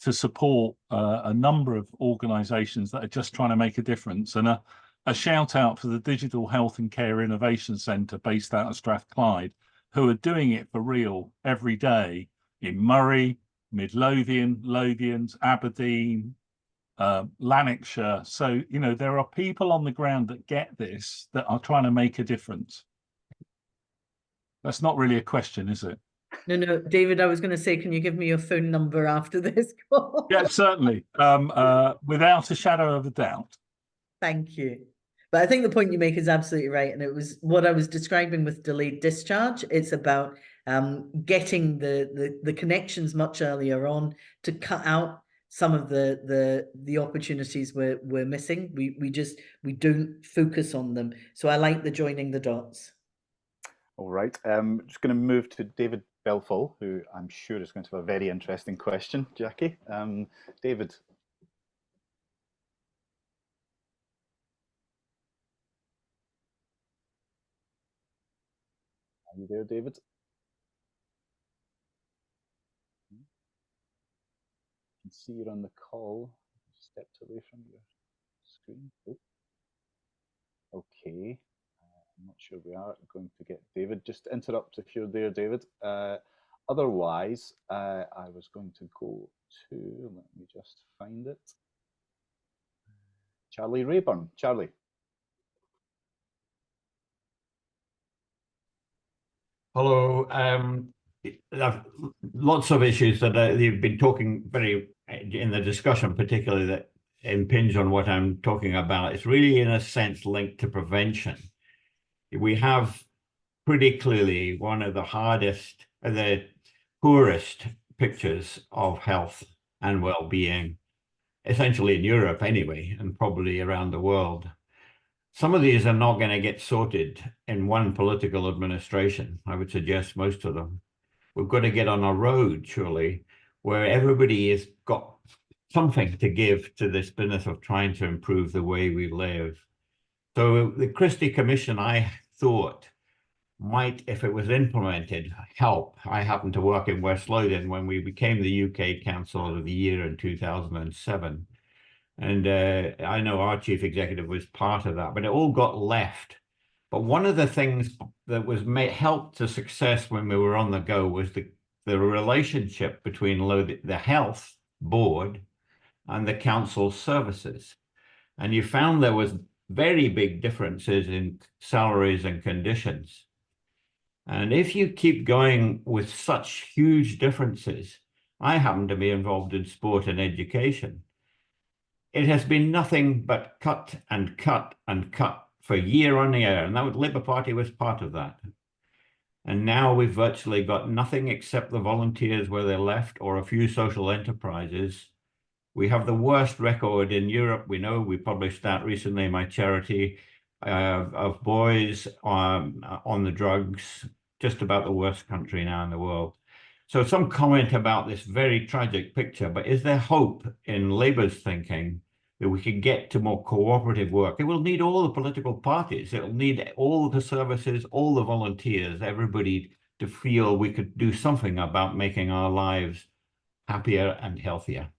to support a number of organisations that are just trying to make a difference. And a shout out for the Digital Health and Care Innovation Centre based out of Strathclyde, who are doing it for real every day in Murray, Midlothian, Lothians, Aberdeen, Lanarkshire. So, you know, there are people on the ground that get this, that are trying to make a difference. That's not really a question, is it? No, David, I was going to say, can you give me your phone number after this call? Yeah, certainly. Without a shadow of a doubt. Thank you. But I think the point you make is absolutely right. And it was what I was describing with delayed discharge. It's about getting the connections much earlier on to cut out some of the opportunities we're missing. We don't focus on them. So I like the joining the dots. All right. Just going to move to David Belfall, who I'm sure is going to have a very interesting question, Jackie. David. Are you there, David? I can see you're on the call. Stepped away from your screen. Oh. Okay. I'm not sure we are going to get David. Just interrupt if you're there, David. Otherwise, I was going to go to, let me just find it. Charlie Rayburn. Charlie. Hello. Lots of issues that you've been talking very in the discussion, particularly that impinge on what I'm talking about. It's really, in a sense, linked to prevention. We have pretty clearly one of the poorest pictures of health and well-being, essentially in Europe anyway, and probably around the world. Some of these are not going to get sorted in one political administration. I would suggest most of them. We've got to get on a road, surely, where everybody has got something to give to this business of trying to improve the way we live. So the Christie Commission, I thought, might, if it was implemented, help. I happened to work in West Lothian when we became the UK Council of the Year in 2007. And I know our chief executive was part of that, but it all got left. But one of the things that was helped to success when we were on the go was the relationship between the health board and the council services. And you found there was very big differences in salaries and conditions. And if you keep going with such huge differences, I happen to be involved in sport and education. It has been nothing but cut and cut and cut for year on year, and that Labour Party was part of that. And now we've virtually got nothing except the volunteers where they're left, or a few social enterprises. We have the worst record in Europe. We know, we published that recently, my charity, of boys on the drugs, just about the worst country now in the world. So some comment about this very tragic picture, but is there hope in Labour's thinking that we can get to more cooperative work? It will need all the political parties. It will need all the services, all the volunteers, everybody to feel we could do something about making our lives happier and healthier.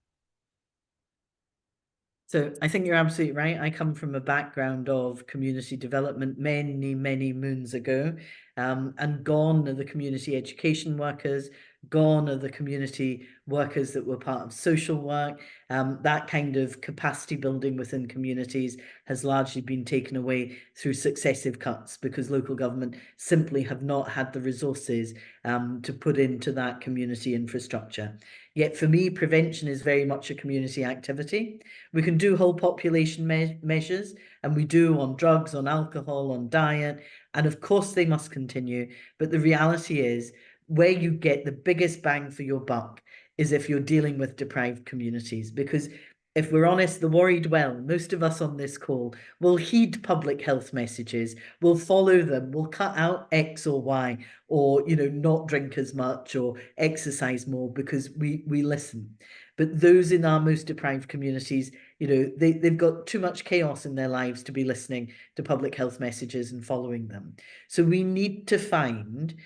So I think you're absolutely right. I come from a background of community development many, many moons ago, and gone are the community education workers, gone are the community workers that were part of social work. That kind of capacity building within communities has largely been taken away through successive cuts because local government simply have not had the resources to put into that community infrastructure. Yet for me, prevention is very much a community activity. We can do whole population measures, and we do on drugs, on alcohol, on diet, and of course they must continue. But the reality is, where you get the biggest bang for your buck is if you're dealing with deprived communities, because if we're honest, the worried well, most of us on this call will heed public health messages, will follow them, will cut out X or Y, or, you know, not drink as much or exercise more because we listen. But those in our most deprived communities, you know, they've got too much chaos in their lives to be listening to public health messages and following them. So we need to find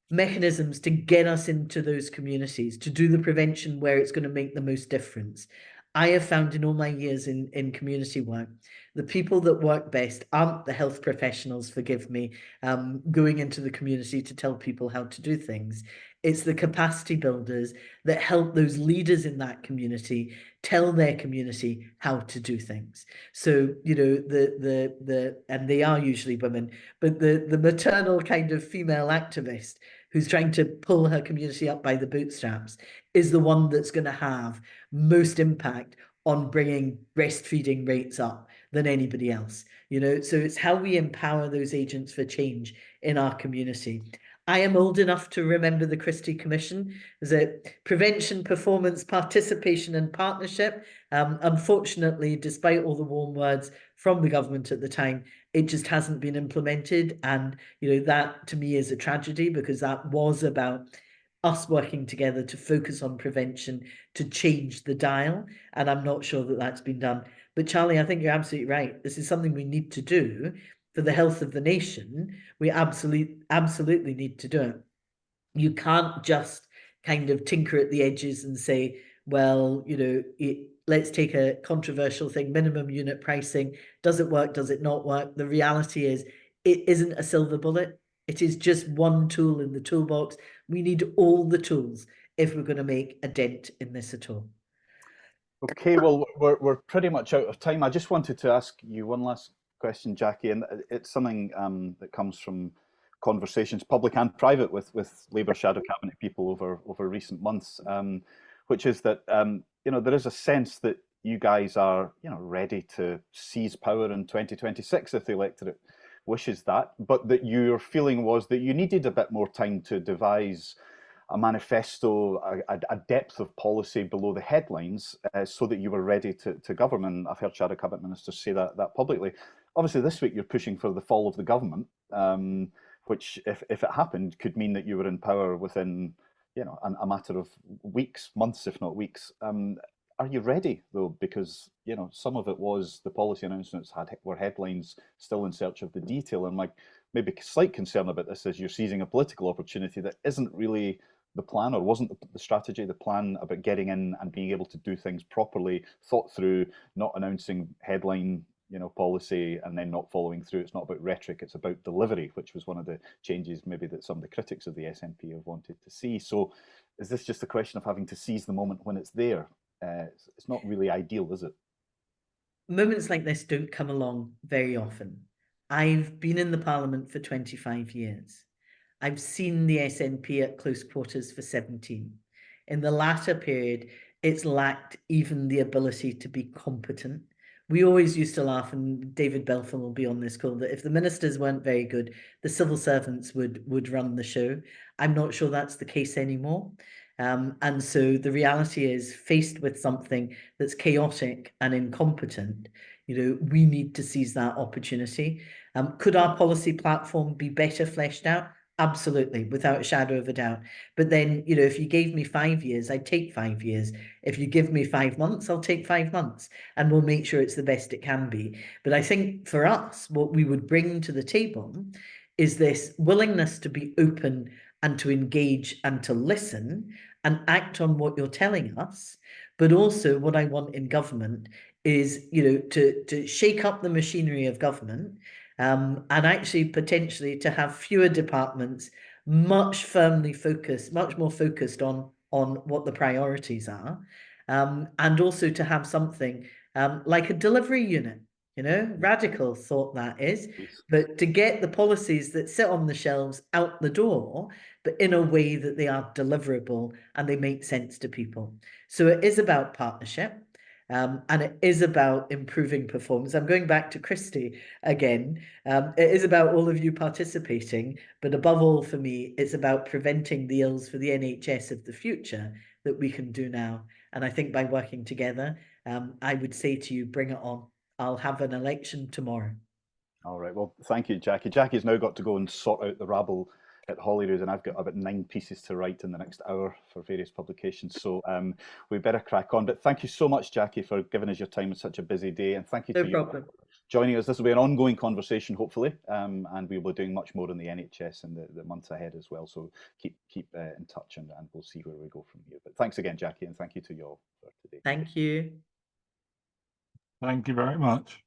mechanisms to get us into those communities, to do the prevention where it's going to make the most difference. I have found in all my years in community work, the people that work best aren't the health professionals, forgive me, going into the community to tell people how to do things. It's the capacity builders that help those leaders in that community tell their community how to do things. So, you know, and they are usually women, but the maternal kind of female activist who's trying to pull her community up by the bootstraps is the one that's going to have most impact on bringing breastfeeding rates up than anybody else, you know. So it's how we empower those agents for change in our community. I am old enough to remember the Christie Commission. Is it prevention, performance, participation and partnership? Unfortunately, despite all the warm words from the government at the time, it just hasn't been implemented. And, you know, that to me is a tragedy because that was about us working together to focus on prevention, to change the dial. And I'm not sure that that's been done. But Charlie, I think you're absolutely right. This is something we need to do for the health of the nation. We absolutely need to do it. You can't just kind of tinker at the edges and say, well, you know, let's take a controversial thing, minimum unit pricing. Does it work? Does it not work? The reality is it isn't a silver bullet. It is just one tool in the toolbox. We need all the tools if we're going to make a dent in this at all. Okay, well, we're pretty much out of time. I just wanted to ask you one last question, Jackie, and it's something that comes from conversations, public and private, with Labour shadow cabinet people over recent months, which is that you know, there is a sense that you guys are, you know, ready to seize power in 2026 if the electorate wishes that, but that your feeling was that you needed a bit more time to devise a manifesto, a depth of policy below the headlines, so that you were ready to govern. And I've heard shadow cabinet ministers say that publicly. Obviously, this week you're pushing for the fall of the government, which, if it happened, could mean that you were in power within, you know, a matter of weeks, months, if not weeks. Are you ready though? Because, you know, some of it was the policy announcements were headlines, still in search of the detail. And my maybe slight concern about this is you're seizing a political opportunity that isn't really the plan, or wasn't the strategy, the plan about getting in and being able to do things properly, thought through, not announcing headline, policy and then not following through? It's not about rhetoric, it's about delivery, which was one of the changes maybe that some of the critics of the SNP have wanted to see. So is this just a question of having to seize the moment when it's there? It's not really ideal, is it? Moments like this don't come along very often. I've been in the Parliament for 25 years. I've seen the SNP at close quarters for 17. In the latter period, it's lacked even the ability to be competent. We always used to laugh, and David Belford will be on this call, that if the ministers weren't very good, the civil servants would run the show. I'm not sure that's the case anymore. And so the reality is, faced with something that's chaotic and incompetent, we need to seize that opportunity. Could our policy platform be better fleshed out? Absolutely, without a shadow of a doubt. But then, if you gave me 5 years, I'd take 5 years. If you give me 5 months, I'll take 5 months, and we'll make sure it's the best it can be. But I think for us, what we would bring to the table is this willingness to be open and to engage and to listen and act on what you're telling us. But also what I want in government is, to shake up the machinery of government, and actually potentially to have fewer departments, much more focused on what the priorities are, and also to have something like a delivery unit. Radical thought that is, but to get the policies that sit on the shelves out the door, but in a way that they are deliverable and they make sense to people. So it is about partnership. And it is about improving performance. I'm going back to Christy again. It is about all of you participating, but above all for me, it's about preventing the ills for the NHS of the future that we can do now. And I think by working together, I would say to you, bring it on. I'll have an election tomorrow. All right. Well, thank you, Jackie. Jackie's now got to go and sort out the rabble at Holyrood, and I've got about 9 pieces to write in the next hour for various publications. So we better crack on. But thank you so much, Jackie, for giving us your time on such a busy day. And thank you to you for joining us. This will be an ongoing conversation, hopefully. And we will be doing much more in the NHS in the months ahead as well. So keep in touch, and we'll see where we go from here. But thanks again, Jackie, and thank you to you all for today. Thank you. Thank you very much.